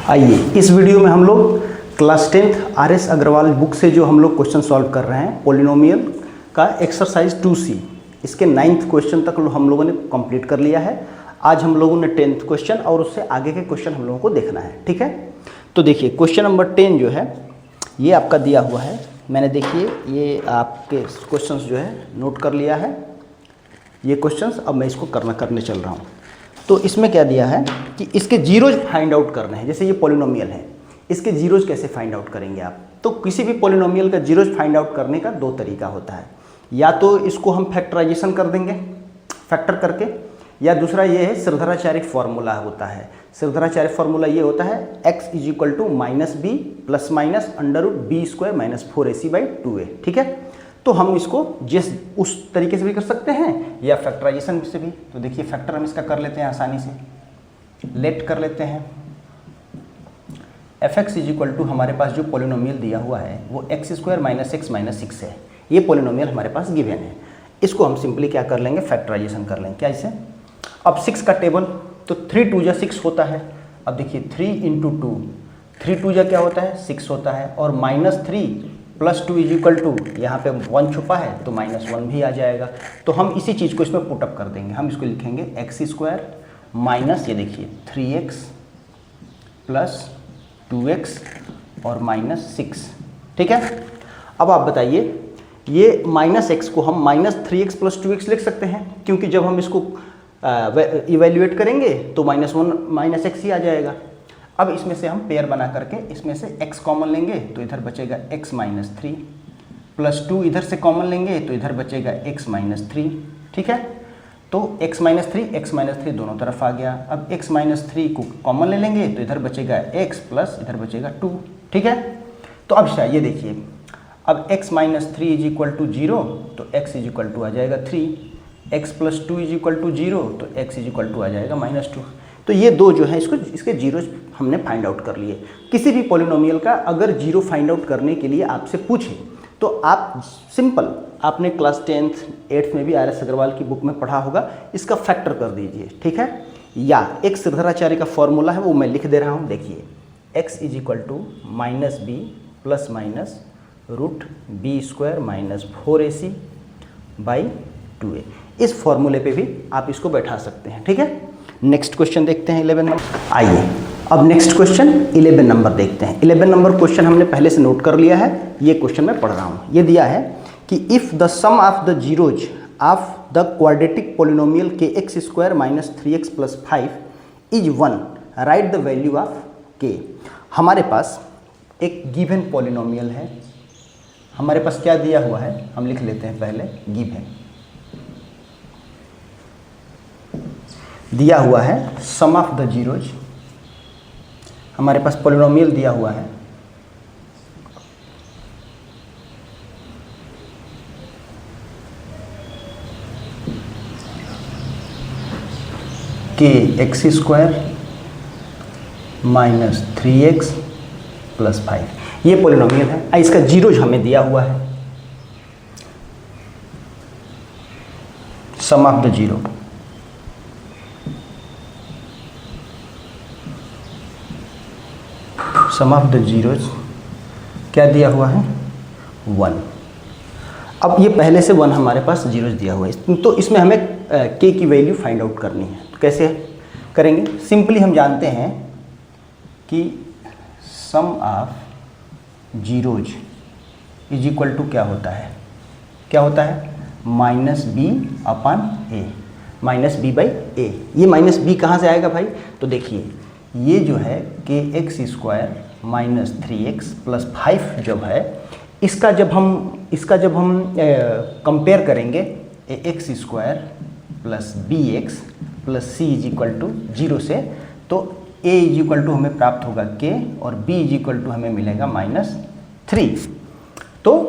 आइए इस वीडियो में हम लोग class 10th RS. Agarwal book से जो हम लोग क्वेश्चन सॉल्व कर रहे हैं पोलिनोमियल का एक्सरसाइज 2C, इसके 9th क्वेश्चन तक हम लोगों ने कंप्लीट कर लिया है। आज हम लोगों ने 10th क्वेश्चन और उससे आगे के क्वेश्चन हम लोगों को देखना है, ठीक है। तो देखिए क्वेश्चन नंबर 10 जो है ये आपका दिया हुआ है। मैंने देखिए ये आपके क्वेश्चंस जो है नोट कर लिया है, ये क्वेश्चंस अब मैं इसको करने चल रहा हूँ। तो इसमें क्या दिया है कि इसके जीरोज फाइंड आउट करने हैं। जैसे ये पॉलिनोमियल है, इसके जीरोज कैसे फाइंड आउट करेंगे आप? तो किसी भी पॉलिनोमियल का जीरोज फाइंड आउट करने का दो तरीका होता है, या तो इसको हम फैक्टराइजेशन कर देंगे फैक्टर करके, या दूसरा ये है श्रीधराचार्य फार्मूला होता है। श्रीधराचार्य फार्मूला ये होता है x is equal to minus B plus minus under root B square minus 4ac/2a, ठीक है। तो हम इसको जिस उस तरीके से भी कर सकते हैं या फैक्टराइजेशन से भी। तो देखिए फैक्टर हम इसका कर लेते हैं आसानी से, लेट कर लेते हैं। fx इज इक्वल टू हमारे पास जो पोलिनोमियल दिया हुआ है वो x square minus x minus 6 है। ये पोलिनोमियल हमारे पास गिवन है। इसको हम सिंपली क्या कर लेंगे, फैक्टराइजेशन कर लेंगे। क्या इसे अब 6 का टेबल, तो 3 2 जा 6 होता है। अब देखिए 3 इंटू 2, 3 2 जा क्या होता है 6 होता है, और minus 3 plus 2 is equal to, यहाँ पे 1 छुपा है तो माइनस 1 भी आ जाएगा। तो हम इसी चीज़ को इसमें पुटअप कर देंगे। हम इसको लिखेंगे एक्स स्क्वायर माइनस ये देखिए 3x प्लस 2x और माइनस 6, ठीक है। अब आप बताइए ये माइनस एक्स को हम माइनस 3x प्लस 2x लिख सकते हैं, क्योंकि जब हम इसको इवेल्युएट करेंगे तो माइनस 1 माइनस एक्स ही आ जाएगा। अब इसमें से हम पेयर बना करके इसमें से x कॉमन लेंगे तो इधर बचेगा x माइनस 3 प्लस 2, इधर से कॉमन लेंगे तो इधर बचेगा x माइनस 3, ठीक है। तो x माइनस 3 दोनों तरफ आ गया। अब x माइनस 3 को कॉमन ले लेंगे तो इधर बचेगा x प्लस इधर बचेगा 2, ठीक है। तो अब ये देखिए अब x minus 3 is equal to 0 तो x इज इक्वल टू आ जाएगा 3, x plus 2 is equal to 0 तो x इज इक्वल टू आ जाएगा माइनस 2। तो ये दो जो है इसके जीरोज हमने फाइंड आउट कर लिए। किसी भी पॉलिनोमियल का अगर जीरो फाइंड आउट करने के लिए आपसे पूछे तो आप सिंपल, आपने क्लास 10th 8th में भी आर.एस. अग्रवाल की बुक में पढ़ा होगा, इसका फैक्टर कर दीजिए, ठीक है। या एक श्रीधराचार्य का फॉर्मूला है वो मैं लिख दे रहा हूँ। देखिए x is equal to minus B plus minus root B square minus 4ac/2a। इस फॉर्मूले पे भी आप इसको बैठा सकते हैं, ठीक है। नेक्स्ट क्वेश्चन देखते हैं 11 नंबर। आइए अब नेक्स्ट क्वेश्चन 11 नंबर देखते हैं। 11 नंबर क्वेश्चन हमने पहले से नोट कर लिया है, ये क्वेश्चन मैं पढ़ रहा हूँ। ये दिया है कि if the sum of the zeros of the quadratic polynomial k x square minus 3x plus 5 is 1, write the value of k. हमारे पास एक गिवन पोलिनोमियल है, हमारे पास क्या दिया हुआ है हम लिख लेते हैं पहले। गिवन दिया हुआ है सम ऑफ द जीरोज, हमारे पास पोलिनोमियल दिया हुआ है के x square minus 3x plus 5, ये पोलिनोमियल है। इसका जीरोज हमें दिया हुआ है, sum of the zero. Sum of the zeros क्या दिया हुआ है 1। अब ये पहले से 1 हमारे पास जीरोज दिया हुआ है, तो इसमें हमें k की वैल्यू फाइंड आउट करनी है। तो कैसे करेंगे? सिंपली हम जानते हैं कि sum of zeros is equal to क्या होता है minus b upon a, minus b by a. ये माइनस बी कहाँ से आएगा भाई? तो देखिए ये जो है के x square minus 3x plus 5 जब है, इसका जब हम कंपेयर करेंगे x square plus b x plus c is equal to 0 से, तो a इज इक्वल टू हमें प्राप्त होगा k और b इज इक्वल टू हमें मिलेगा माइनस 3। तो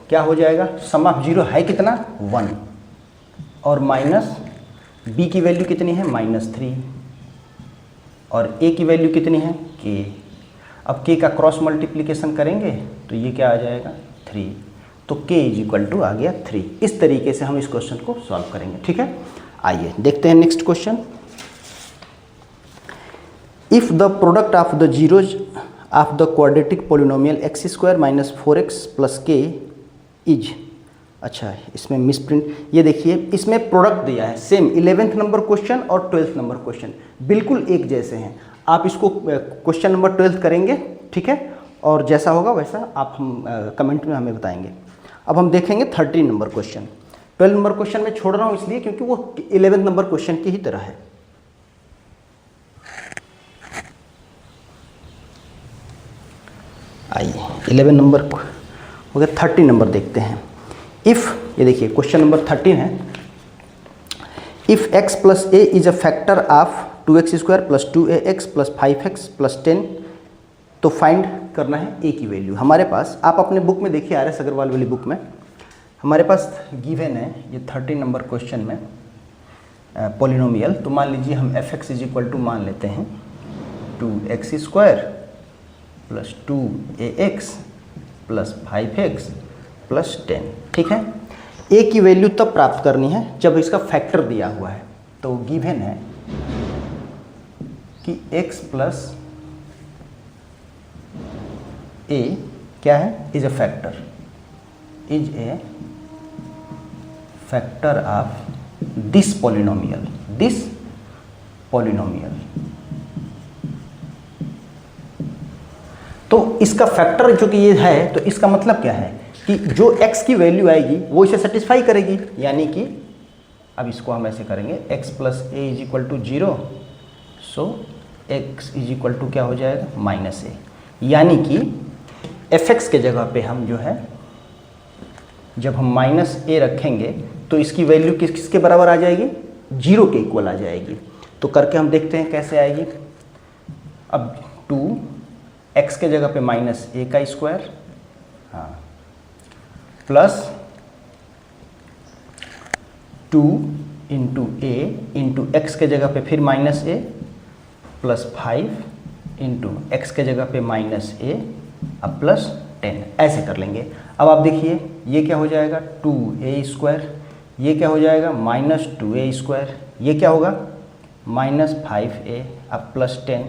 क्या हो जाएगा, सम ऑफ जीरो है कितना 1, और माइनस b की वैल्यू कितनी है माइनस 3, और a की वैल्यू कितनी है k। अब k का क्रॉस मल्टीप्लिकेशन करेंगे तो ये क्या आ जाएगा 3, तो k इज इक्वल टू आ गया 3। इस तरीके से हम इस क्वेश्चन को सॉल्व करेंगे, ठीक है। आइए देखते हैं next question. If the product of the zeros of the quadratic polynomial x square minus 4x plus के इज, अच्छा इसमें मिसप्रिंट, ये देखिए इसमें प्रोडक्ट दिया है सेम 11th नंबर क्वेश्चन और 12th नंबर क्वेश्चन बिल्कुल एक जैसे हैं। आप इसको क्वेश्चन नंबर 12 करेंगे, ठीक है, और जैसा होगा वैसा आप हम कमेंट में हमें बताएंगे। अब हम देखेंगे 13 नंबर क्वेश्चन। 12 नंबर क्वेश्चन में छोड़ रहा हूँ इसलिए क्योंकि वो 11th नंबर क्वेश्चन की ही तरह है। आइए 11 नंबर हो गया, 13 नंबर देखते हैं। इफ़, ये देखिए क्वेश्चन नंबर 13 है, if x plus a is a factor of 2x square plus 2ax plus 5x plus 10, तो फाइंड करना है a की वैल्यू। हमारे पास, आप अपने बुक में देखिए आर एस अग्रवाल वाली बुक में हमारे पास गिवन है ये 13 नंबर क्वेश्चन में पोलिनोमियल। तो मान लीजिए हम fx इज इक्वल टू मान लेते हैं 2x square plus 2ax plus 5x plus 10, ठीक है। a की वैल्यू तब प्राप्त करनी है जब इसका फैक्टर दिया हुआ है। तो गिवन है कि x प्लस a क्या है, is a factor, is a factor of this polynomial, this polynomial. तो इसका फैक्टर जो कि ये है, तो इसका मतलब क्या है कि जो x की वैल्यू आएगी वो इसे सेटिस्फाई करेगी, यानी कि अब इसको हम ऐसे करेंगे x plus a is equal to 0, so x is equal to क्या हो जाएगा माइनस ए, यानी कि fx के जगह पे हम जो है जब हम माइनस ए रखेंगे तो इसकी वैल्यू किसके बराबर आ जाएगी, 0 के इक्वल आ जाएगी। तो करके हम देखते हैं कैसे आएगी। अब 2x के जगह पे माइनस ए का स्क्वायर, हाँ, प्लस 2 इंटू ए इंटू एक्स के जगह पे फिर माइनस ए प्लस 5 इंटू एक्स के जगह पे माइनस ए अब प्लस 10, ऐसे कर लेंगे। अब आप देखिए ये क्या हो जाएगा 2a स्क्वायर, ये क्या हो जाएगा माइनस 2a स्क्वायर, ये क्या होगा माइनस 5a अब plus 10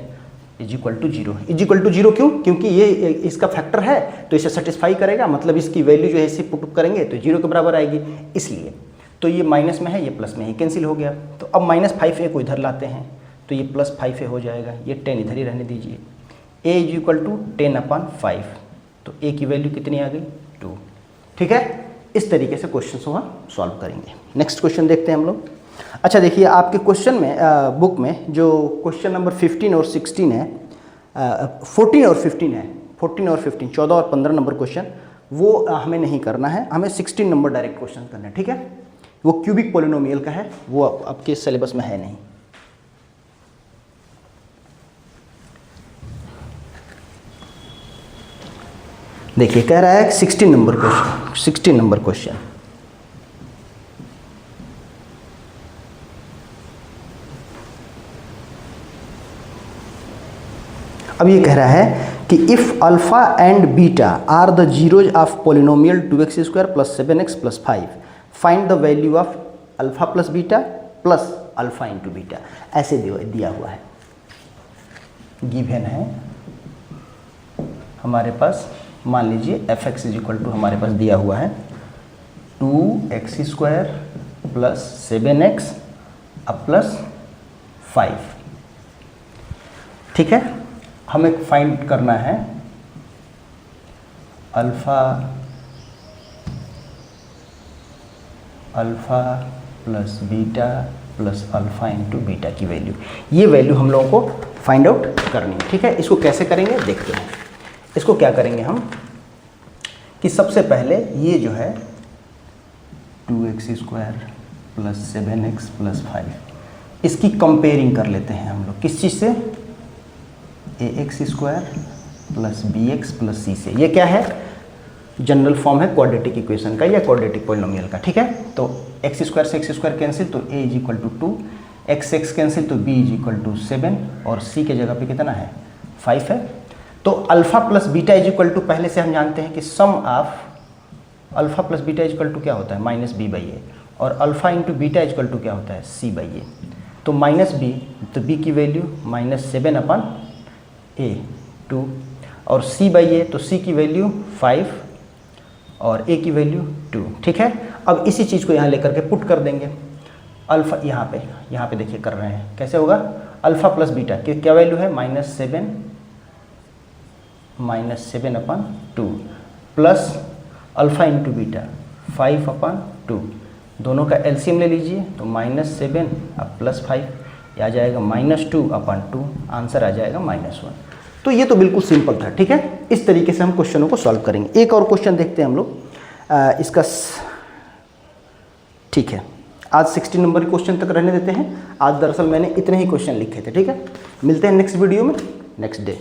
is equal to 0। Is equal to 0 क्यों, क्योंकि ये इसका फैक्टर है तो इसे सेटिस्फाई करेगा, मतलब इसकी वैल्यू जो है इसे पुट करेंगे तो 0 के बराबर आएगी, इसलिए। तो ये माइनस में है, ये प्लस में है, कैंसिल हो गया। तो अब माइनस 5a को इधर लाते हैं तो ये प्लस 5a हो जाएगा, ये 10 इधर ही रहने दीजिए। a इज इक्वल टू 10/5, तो a की वैल्यू कितनी आ गई 2, ठीक है। इस तरीके से क्वेश्चन को हम सॉल्व करेंगे। नेक्स्ट क्वेश्चन देखते हैं हम लोग। अच्छा देखिए आपके क्वेश्चन में बुक में जो क्वेश्चन नंबर 15 और 16 है, 14 और 15 है, 14 और 15, 14 और 15 नंबर क्वेश्चन वो हमें नहीं करना है, हमें 16 नंबर डायरेक्ट क्वेश्चन करना है, ठीक है। वो क्यूबिक पोलिनोमियल का है, वो आपके सिलेबस में है नहीं। देखिए कह रहा है 16 नंबर क्वेश्चन, 16 नंबर क्वेश्चन, अब ये कह रहा है कि if alpha and beta are the zeros of polynomial 2x square plus 7x plus 5, find the value of alpha plus beta plus alpha into beta, ऐसे दिया हुआ है। गिवन है हमारे पास, मान लीजिए fx इज इक्वल टू हमारे पास दिया हुआ है 2x स्क्वायर प्लस 7x अब प्लस 5, ठीक है। हमें फाइंड करना है alpha plus beta plus alpha into beta की वैल्यू, ये वैल्यू हम लोगों को फाइंड आउट करनी है, ठीक है। इसको कैसे करेंगे देखते हैं। इसको क्या करेंगे हम कि सबसे पहले ये जो है 2x square plus 7x plus 5, इसकी कंपेयरिंग कर लेते हैं हम लोग, किस चीज़ से, ax square plus bx plus c से। ये क्या है, जनरल फॉर्म है क्वाड्रेटिक इक्वेशन का या क्वाड्रेटिक पोलिनोमियल का, ठीक है। तो x स्क्वायर से x स्क्वायर कैंसिल तो a is equal to 2, x cancel तो b इज इक्वल टू 7 और c के जगह पे कितना है 5 है। तो alpha plus beta is equal to, पहले से हम जानते हैं कि sum of alpha plus beta is equal to क्या होता है माइनस b बाई ए, और alpha into beta is equal to क्या होता है c बाई ए। तो माइनस b, तो b की वैल्यू -7/5 a 2 और c बाई ए, तो c की वैल्यू 5 और a की वैल्यू 2। ठीक है, अब इसी चीज़ को यहाँ लेकर के पुट कर देंगे अल्फ़ा, यहाँ पे देखिए कर रहे हैं कैसे होगा, अल्फ़ा प्लस बीटा की क्या वैल्यू है, -7/2 प्लस अल्फ़ा इंटू बीटा 5/2, दोनों का एलसीएम ले लीजिए तो -7 अब +5, आ जाएगा -2/2, आंसर आ जाएगा -1। तो ये तो बिल्कुल सिंपल था। ठीक है, इस तरीके से हम क्वेश्चनों को सॉल्व करेंगे। एक और क्वेश्चन देखते हैं हम लोग इसका। ठीक है, आज 16 नंबर के क्वेश्चन तक रहने देते हैं। आज दरअसल मैंने इतने ही क्वेश्चन लिखे थे। ठीक है, मिलते हैं नेक्स्ट वीडियो में नेक्स्ट डे।